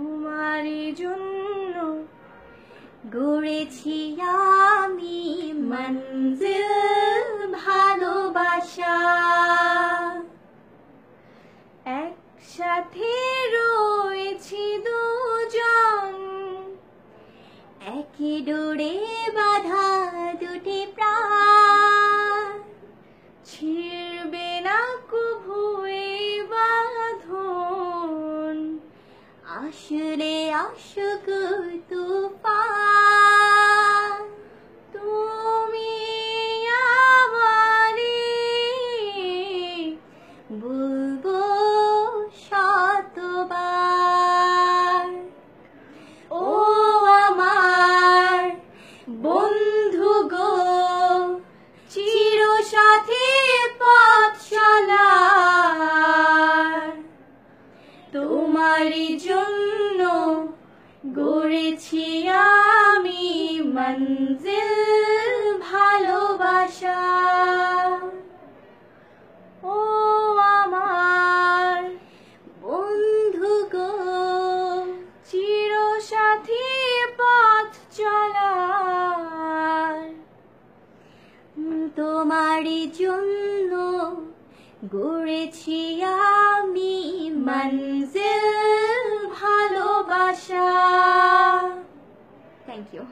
তোমারই জন্য গড়েছি আমি মঞ্জিল ভালোবাসা। একসাথে রয়েছি দুজন, একই ডোরে বাঁধা দুটি প্রাণ। ছিড়বে না কভু এই বাঁধন, আসলে আশুক তুফান। তুমি আমারে বলবো শতবার, ও আমার বন্ধু গো, চিরসাথী পথ চলার। তোমারই জন্য গড়েছি আমি মঞ্জিল ভালোবাসা। ও আমার বন্ধু গো, চিরসাথী পথ চলার। তোমারই জন্য গড়েছি আমি মঞ্জিল ভালোবাসা। Thank you.